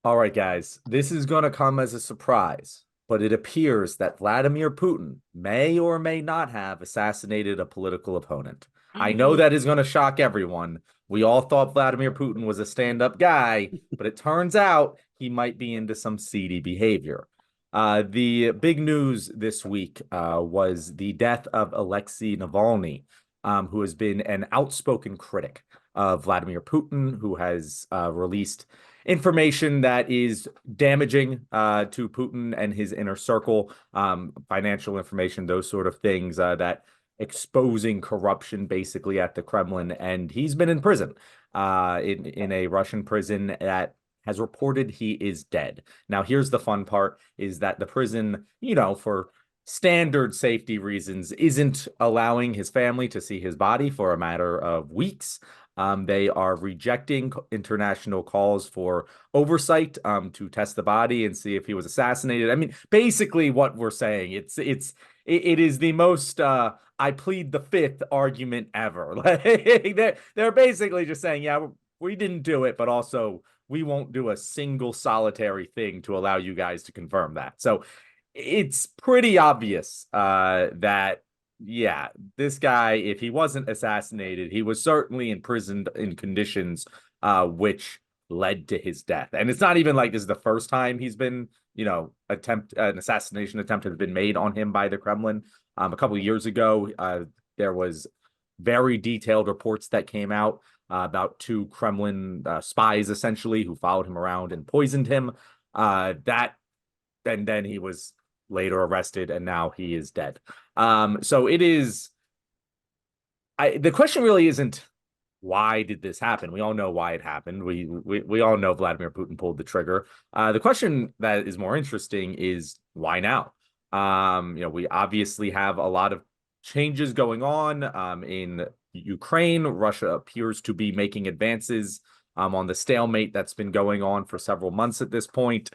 All right, guys, this is going to come as a surprise, but it appears that Vladimir Putin may or may not have assassinated a political opponent. I know that is going to shock everyone. We all thought Vladimir Putin was a stand-up guy, but it turns out he might be into some seedy behavior. The big news this week was the death of Alexei Navalny, who has been an outspoken critic of Vladimir Putin, who has released information that is damaging to Putin and his inner circle, financial information, those sort of things that exposing corruption basically at the Kremlin. And he's been in prison, in a Russian prison that has reported he is dead. Now, here's the fun part is that the prison, for standard safety reasons, isn't allowing his family to see his body for a matter of weeks. They are rejecting international calls for oversight to test the body and see if he was assassinated. I mean, basically what we're saying, it is the most I plead the fifth argument ever. Like, they're basically just saying, yeah, we didn't do it, but also we won't do a single solitary thing to allow you guys to confirm that. So it's pretty obvious that yeah, this guy, if he wasn't assassinated, he was certainly imprisoned in conditions which led to his death. And it's not even like this is the first time he's been, an assassination attempt has been made on him by the Kremlin. A couple of years ago, there was very detailed reports that came out about two Kremlin spies, essentially, who followed him around and poisoned him. And then he was later arrested, and now he is dead. So it is. The question really isn't why did this happen. We all know why it happened. We all know Vladimir Putin pulled the trigger. The question that is more interesting is why now. We obviously have a lot of changes going on in Ukraine. Russia appears to be making advances on the stalemate that's been going on for several months at this point.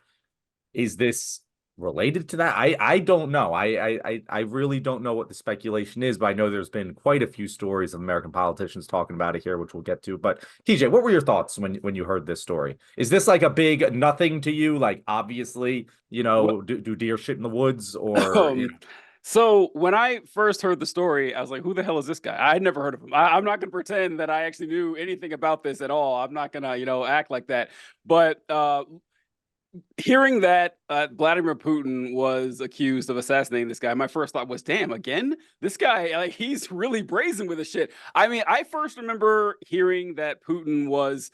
Is this related to that? I don't know. I really don't know what the speculation is, but I know there's been quite a few stories of American politicians talking about it here, which we'll get to. But TJ, what were your thoughts when you heard this story? Is this like a big nothing to you? Like, obviously, do deer shit in the woods, or So when I first heard the story, I was like, who the hell is this guy? I had never heard of him. I'm not going to pretend that I actually knew anything about this at all. I'm not going to, act like that. But hearing that Vladimir Putin was accused of assassinating this guy, my first thought was, damn, again? This guy, like, he's really brazen with this shit. I mean, I first remember hearing that Putin was,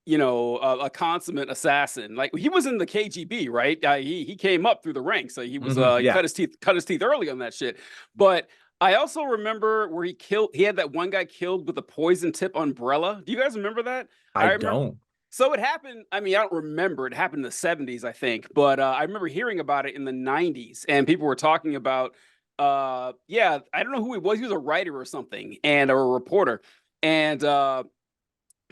a consummate assassin. Like, he was in the KGB, right? He came up through the ranks. So he was he cut his teeth early on that shit. But I also remember where he had that one guy killed with a poison tip umbrella. Do you guys remember that? I remember, don't. so it happened. I mean, I don't remember. It happened in the 70s, I think. But I remember hearing about it in the 90s. And people were talking about, yeah, I don't know who he was. He was a writer or something, or a reporter. And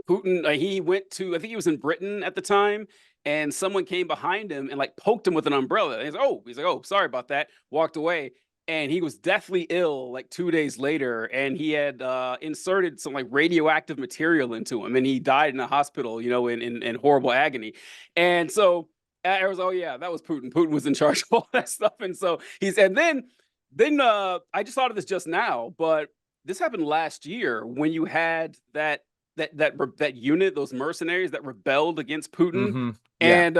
Putin, he went to, I think he was in Britain at the time. And someone came behind him and like poked him with an umbrella. And he's like, oh, sorry about that. Walked away. And he was deathly ill like 2 days later, and he had inserted some like radioactive material into him, and he died in a hospital, in horrible agony. And so I was, oh yeah, that was Putin. Putin was in charge of all that stuff, and so then I just thought of this just now, but this happened last year when you had that unit, those mercenaries that rebelled against Putin, Yeah. and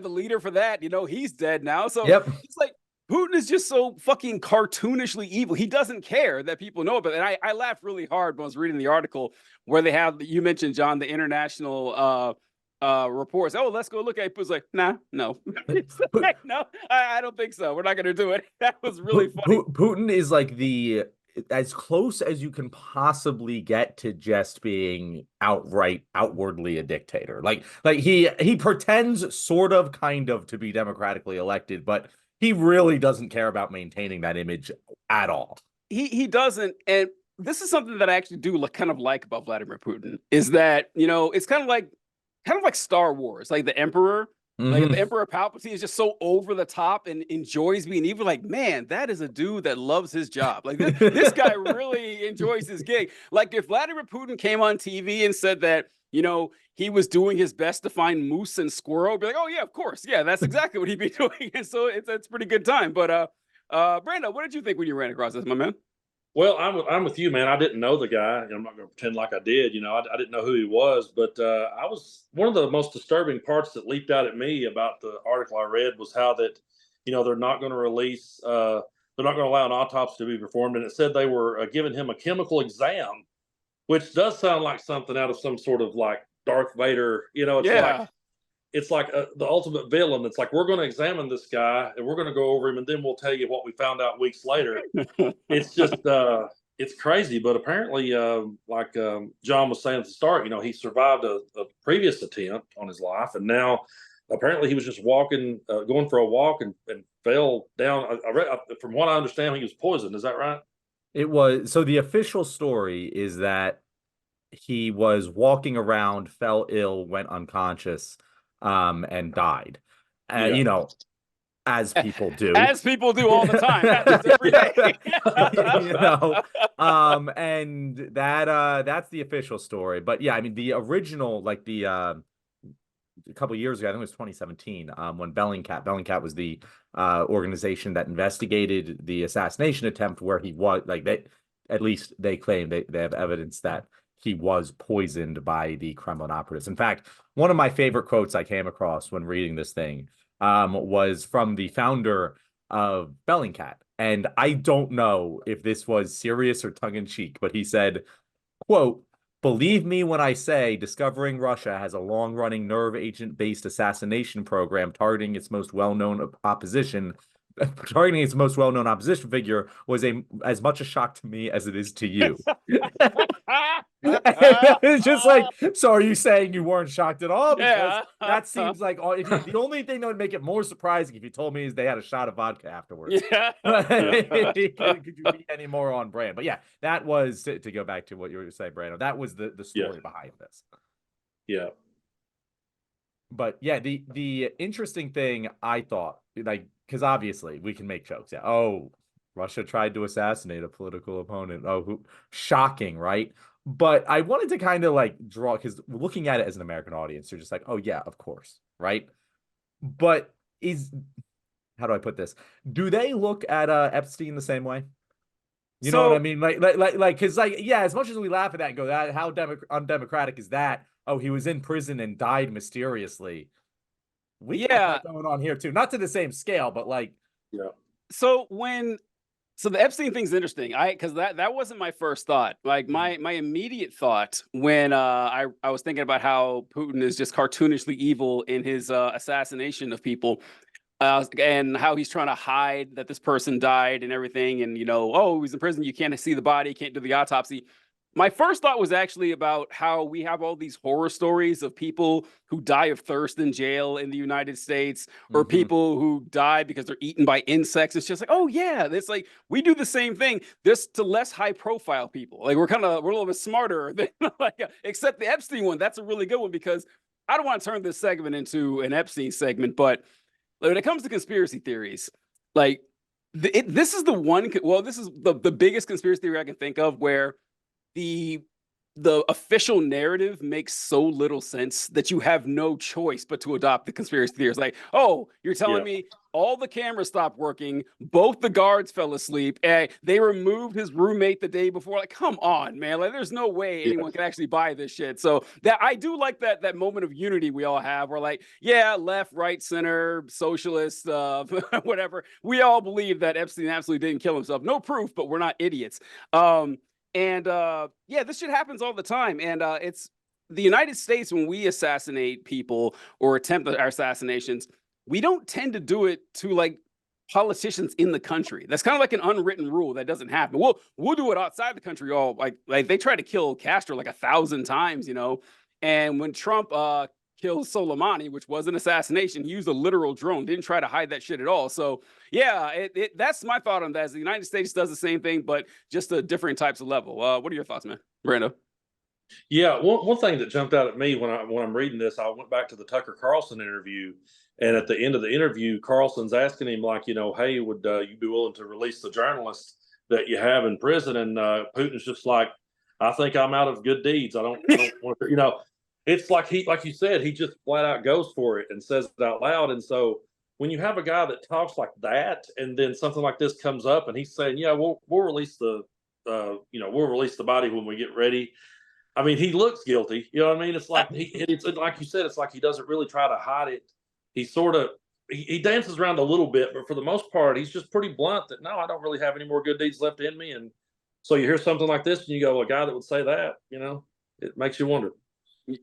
the leader for that, he's dead now. So Yep. it's like, Putin is just so fucking cartoonishly evil. He doesn't care that people know about it. And I laughed really hard when I was reading the article where they have, you mentioned, John, the international reports. Oh, let's go look at it. Putin's like, nah, no. Like, no, I don't think so. We're not going to do it. That was really funny. Putin is like as close as you can possibly get to just being outwardly a dictator. Like he pretends sort of kind of to be democratically elected, but he really doesn't care about maintaining that image at all. He doesn't. And this is something that I actually do kind of like about Vladimir Putin, is that, it's kind of like Star Wars, like the Emperor. Like the Emperor Palpatine is just so over the top and enjoys being evil. Like, man, that is a dude that loves his job. Like this guy really enjoys his gig. Like if Vladimir Putin came on TV and said that you know, he was doing his best to find moose and squirrel. Be like, oh yeah, of course, yeah, that's exactly what he'd be doing. And so it's pretty good time. But Brando, what did you think when you ran across this, my man? Well, I'm with you, man. I didn't know the guy. I'm not going to pretend like I did. I didn't know who he was, but I was one of the most disturbing parts that leaped out at me about the article I read was how that, they're not going to release, they're not going to allow an autopsy to be performed, and it said they were giving him a chemical exam, which does sound like something out of some sort of like Darth Vader. It's like the ultimate villain. It's like, we're going to examine this guy and we're going to go over him, and then we'll tell you what we found out weeks later. It's just it's crazy. But apparently, like John was saying at the start, he survived a previous attempt on his life, and now apparently he was just walking, going for a walk, and fell down. I read, from what I understand, he was poisoned. Is that right? It was, so the official story is that he was walking around, fell ill, went unconscious, and died. Yeah. As people do. As people do all the time. Happens every day. And that's the official story. But yeah, I mean, the original, like a couple of years ago, I think it was 2017, when Bellingcat was the organization that investigated the assassination attempt, where he was, like, at least they claim they have evidence that he was poisoned by the Kremlin operatives. In fact, one of my favorite quotes I came across when reading this thing was from the founder of Bellingcat. And I don't know if this was serious or tongue-in-cheek, but he said, quote, "Believe me when I say discovering Russia has a long-running nerve agent-based assassination program targeting its most well-known opposition figure was as much a shock to me as it is to you." It's just like, so are you saying you weren't shocked at all? Because that seems like the only thing that would make it more surprising if you told me is they had a shot of vodka afterwards. Yeah. Could you be any more on brand? But yeah, that was, to go back to what you were saying, Brando, that was the story behind this. Yeah. But yeah, the interesting thing I thought, like, because obviously we can make jokes. Yeah. Oh, Russia tried to assassinate a political opponent. Oh, shocking, right? But I wanted to kind of like draw, because looking at it as an American audience, you're just like, oh yeah, of course, right? But how do I put this? Do they look at Epstein the same way? You know what I mean? Like, because yeah, as much as we laugh at that and go, that how undemocratic is that? Oh, he was in prison and died mysteriously. We got that going on here too, not to the same scale, but like, yeah. So the Epstein thing's interesting. Because that wasn't my first thought. Like my immediate thought when I was thinking about how Putin is just cartoonishly evil in his assassination of people, and how he's trying to hide that this person died and everything, and oh, he's in prison, you can't see the body, can't do the autopsy. My first thought was actually about how we have all these horror stories of people who die of thirst in jail in the United States, or people who die because they're eaten by insects. It's just like, oh yeah, it's like we do the same thing, just to less high profile people. Like we're a little bit smarter than except the Epstein one. That's a really good one, because I don't want to turn this segment into an Epstein segment, but when it comes to conspiracy theories, like this is the one. Well, this is the biggest conspiracy theory I can think of where the official narrative makes so little sense that you have no choice but to adopt the conspiracy theories. Like, oh, you're telling me all the cameras stopped working, both the guards fell asleep, and they removed his roommate the day before. Like, come on, man. Like, there's no way anyone can actually buy this shit. So that I do like that moment of unity we all have. We're like, yeah, left, right, center, socialist, whatever. We all believe that Epstein absolutely didn't kill himself. No proof, but we're not idiots. This shit happens all the time. And it's the United States, when we assassinate people or attempt our assassinations, we don't tend to do it to like politicians in the country. That's kind of like an unwritten rule that doesn't happen. We'll do it outside the country. All like they tried to kill Castro like 1,000 times, And when Trump killed Soleimani, which was an assassination, he used a literal drone, didn't try to hide that shit at all. So yeah, that's my thought on that. Is the United States does the same thing, but just a different types of level. What are your thoughts, man? Brando? Yeah, one thing that jumped out at me when I'm reading this, I went back to the Tucker Carlson interview, and at the end of the interview, Carlson's asking him like, hey, would you be willing to release the journalists that you have in prison? And Putin's just like, I think I'm out of good deeds. I don't want to, it's like you said, he just flat out goes for it and says it out loud. And so when you have a guy that talks like that, and then something like this comes up, and he's saying, "Yeah, we'll release the we'll release the body when we get ready." I mean, he looks guilty. You know what I mean? It's like it's like you said, it's like he doesn't really try to hide it. He sort of he dances around a little bit, but for the most part, he's just pretty blunt that no, I don't really have any more good deeds left in me. And so you hear something like this, and you go, a guy that would say that, it makes you wonder.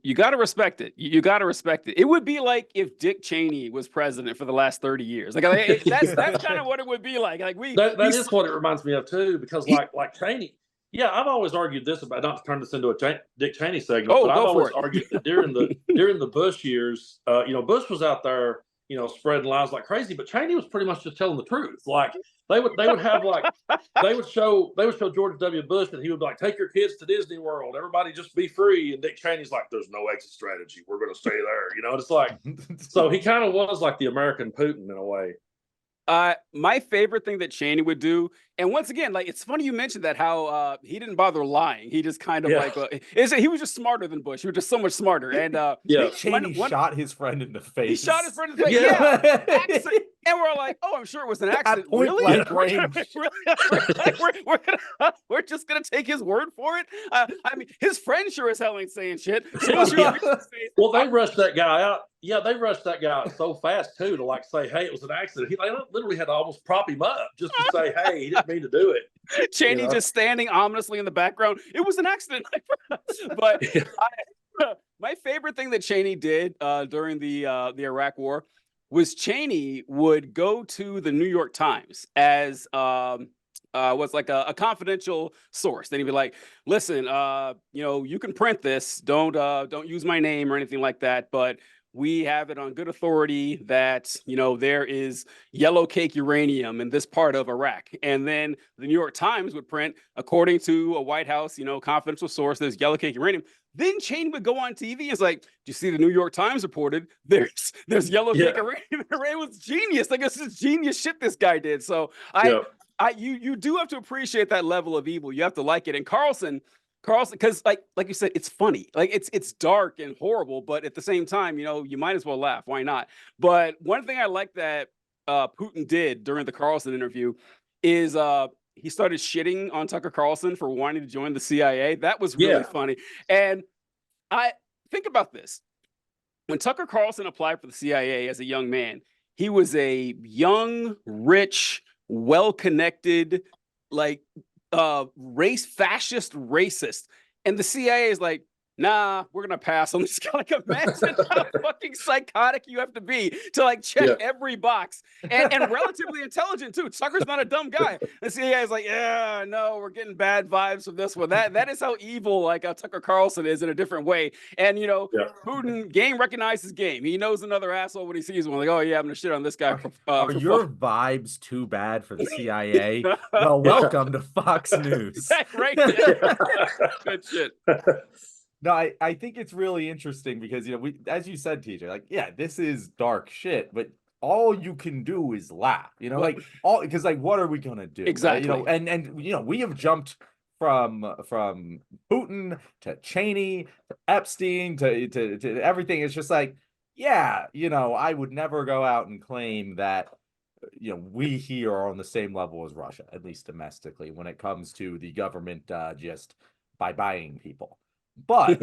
You got to respect it. You got to respect it. It would be like if Dick Cheney was president for the last 30 years. That's kind of what it would be like. Like that is what it reminds me of too, because like Cheney. Yeah, I've always argued this about, not to turn this into a Dick Cheney segment, but I've always argued that during the Bush years, Bush was out there, spreading lies like crazy, but Cheney was pretty much just telling the truth. Like they would have like they would show George W. Bush, and he would like, take your kids to Disney World, everybody just be free, and Dick Cheney's like, there's no exit strategy, we're going to stay there. It's like, so he kind of was like the American Putin in a way. My favorite thing that Cheney would do, and once again, like, it's funny you mentioned that, how he didn't bother lying. He just kind of he was just smarter than Bush. He was just so much smarter. And Cheney shot his friend in the face. He shot his friend in the face. Yeah. And we're all like, oh, I'm sure it was an accident. Really? We're just gonna take his word for it. I mean, his friend sure as hell ain't saying shit. Well, they rushed that guy out. Yeah, they rushed that guy out so fast too, to like say, hey, it was an accident. They literally had to almost prop him up just to say, hey, he didn't mean to do it. Cheney just standing ominously in the background. It was an accident. But my favorite thing that Cheney did during the Iraq War was Cheney would go to the New York Times as was like a confidential source. Then he'd be like, listen, you can print this. Don't use my name or anything like that, but we have it on good authority that, there is yellow cake uranium in this part of Iraq. And then the New York Times would print, according to a White House, confidential source, there's yellow cake uranium. Then Cheney would go on TV and it's like, do you see the New York Times reported there's yellow cake uranium? It was genius. Like, this is genius shit this guy did. So you do have to appreciate that level of evil. You have to like it. And Carlson, because like you said, it's funny. Like, it's dark and horrible, but at the same time, you might as well laugh. Why not? But one thing I like that Putin did during the Carlson interview is he started shitting on Tucker Carlson for wanting to join the CIA. That was really funny. And I think about this. When Tucker Carlson applied for the CIA as a young man, he was a young, rich, well-connected, like fascist racist. And the CIA is like, nah, we're gonna pass on this guy. Like, imagine how fucking psychotic you have to be to like check every box, and relatively intelligent too. Tucker's not a dumb guy. The CIA is like, yeah, no, we're getting bad vibes from this one. That is how evil like Tucker Carlson is in a different way. And Putin, game recognizes game. He knows another asshole when he sees one. Like, oh yeah, I'm gonna shit on this guy. Are your vibes too bad for the CIA? Well, welcome to Fox News. Right. Good shit. No, I think it's really interesting because, we, as you said, TJ, like, this is dark shit, but all you can do is laugh, because like, what are we going to do? Exactly. And we have jumped from Putin to Cheney, to Epstein, to everything. It's just like, I would never go out and claim that, we here are on the same level as Russia, at least domestically, when it comes to the government just by buying people. But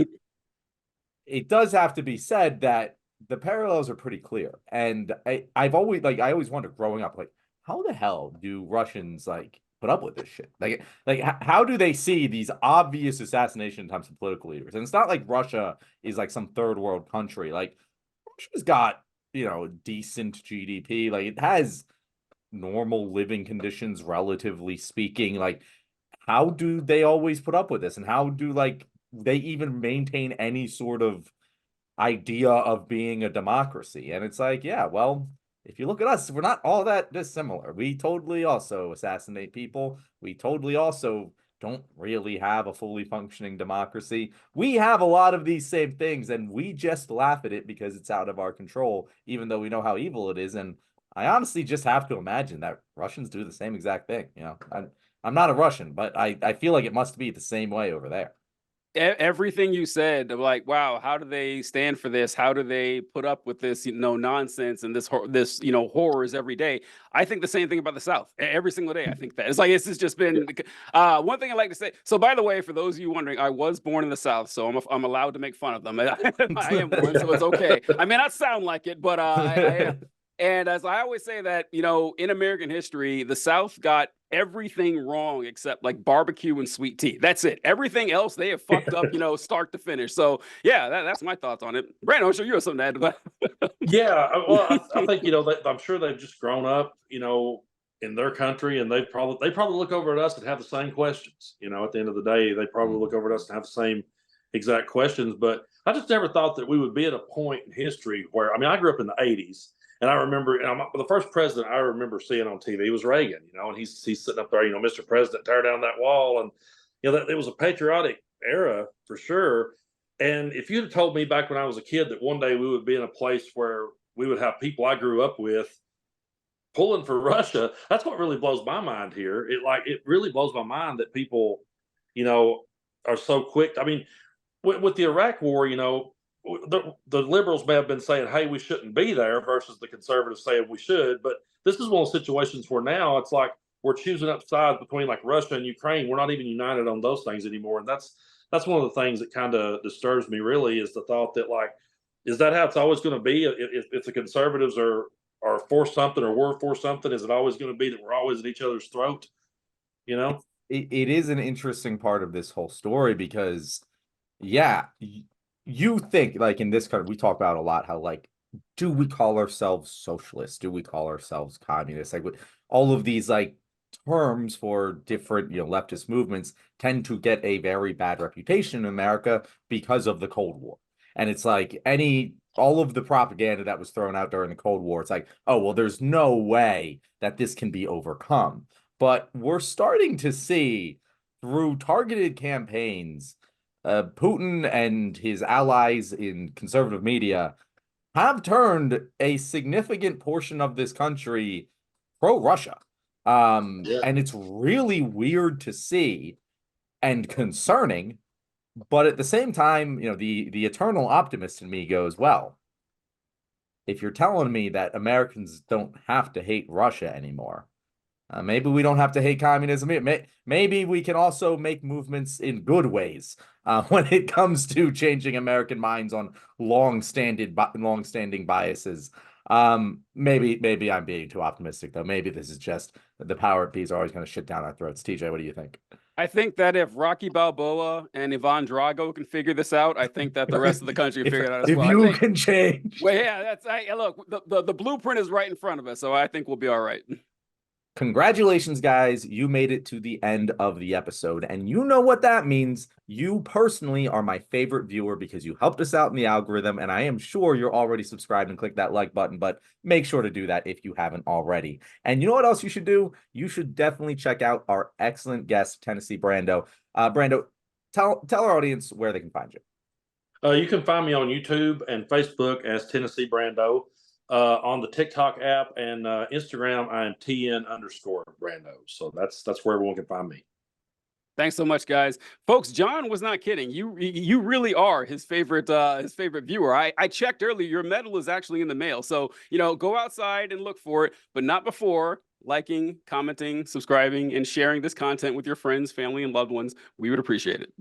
it does have to be said that the parallels are pretty clear. And I always wondered growing up, like, how the hell do Russians like put up with this shit? Like how do they see these obvious assassination attempts of political leaders? And it's not like Russia is like some third world country. Like, Russia's got, decent GDP. Like, it has normal living conditions, relatively speaking. Like, how do they always put up with this? And how do they even maintain any sort of idea of being a democracy? And it's like, well, if you look at us, we're not all that dissimilar. We totally also assassinate people. We totally also don't really have a fully functioning democracy. We have a lot of these same things, and we just laugh at it because it's out of our control, even though we know how evil it is. And I honestly just have to imagine that Russians do the same exact thing. I'm not a Russian, but I feel like it must be the same way over there. everything you said, I'm like, wow, how do they stand for this? How do they put up with this, nonsense and this, horrors every day? I think the same thing about the South every single day. I think that it's like, it's just been one thing I like to say. So by the way, for those of you wondering, I was born in the South, so I'm allowed to make fun of them. I am one, so it's okay. I may not sound like it, but I am. And as I always say that, in American history, the South got everything wrong except like barbecue and sweet tea. That's it. Everything else they have fucked up, start to finish. So yeah, that's my thoughts on it. Brandon, I'm sure you have something to add to that. Yeah, well, I think I'm sure they've just grown up, in their country, and they probably look over at us and have the same questions. At the end of the day, they probably look over at us and have the same exact questions. But I just never thought that we would be at a point in history where, I grew up in the '80s. And I remember the first president I remember seeing on TV was Reagan, and he's sitting up there, Mr. President, tear down that wall. And, it was a patriotic era for sure. And if you'd have told me back when I was a kid that one day we would be in a place where we would have people I grew up with pulling for Russia, that's what really blows my mind here. It really blows my mind that people, are so quick. With the Iraq war, the liberals may have been saying, hey, we shouldn't be there, versus the conservatives saying we should. But this is one of the situations where now it's like we're choosing up sides between like Russia and Ukraine. We're not even united on those things anymore. And that's one of the things that kind of disturbs me, really, is the thought that, like, is that how it's always going to be? If the conservatives are for something, or we're for something, is it always going to be that we're always at each other's throat? It is an interesting part of this whole story because, yeah, you think, like, in this country, we talk about a lot how, like, do we call ourselves socialists? Do we call ourselves communists? Like, all of these, like, terms for different, leftist movements tend to get a very bad reputation in America because of the Cold War. And it's like all of the propaganda that was thrown out during the Cold War, it's like, oh, well, there's no way that this can be overcome. But we're starting to see, through targeted campaigns, Putin and his allies in conservative media have turned a significant portion of this country pro-Russia. And it's really weird to see and concerning. But at the same time, the eternal optimist in me goes, well, if you're telling me that Americans don't have to hate Russia anymore, maybe we don't have to hate communism. Maybe we can also make movements in good ways when it comes to changing American minds on long-standing biases. Maybe I'm being too optimistic, though. Maybe this is just the power bees are always going to shit down our throats. TJ, what do you think? I think that if Rocky Balboa and Ivan Drago can figure this out, I think that the rest of the country can figure it out as well. If you can change. Well, yeah, look, the blueprint is right in front of us, so I think we'll be all right. Congratulations, guys. You made it to the end of the episode. And you know what that means. You personally are my favorite viewer because you helped us out in the algorithm. And I am sure you're already subscribed and click that like button, but make sure to do that if you haven't already. And you know what else you should do? You should definitely check out our excellent guest, Tennessee Brando. Brando, tell our audience where they can find you. You can find me on YouTube and Facebook as Tennessee Brando. On the TikTok app and Instagram, I am TN_Brando. So that's where everyone can find me. Thanks so much, guys. Folks, John was not kidding. You really are his favorite viewer. I checked earlier. Your medal is actually in the mail. So, go outside and look for it, but not before liking, commenting, subscribing, and sharing this content with your friends, family, and loved ones. We would appreciate it.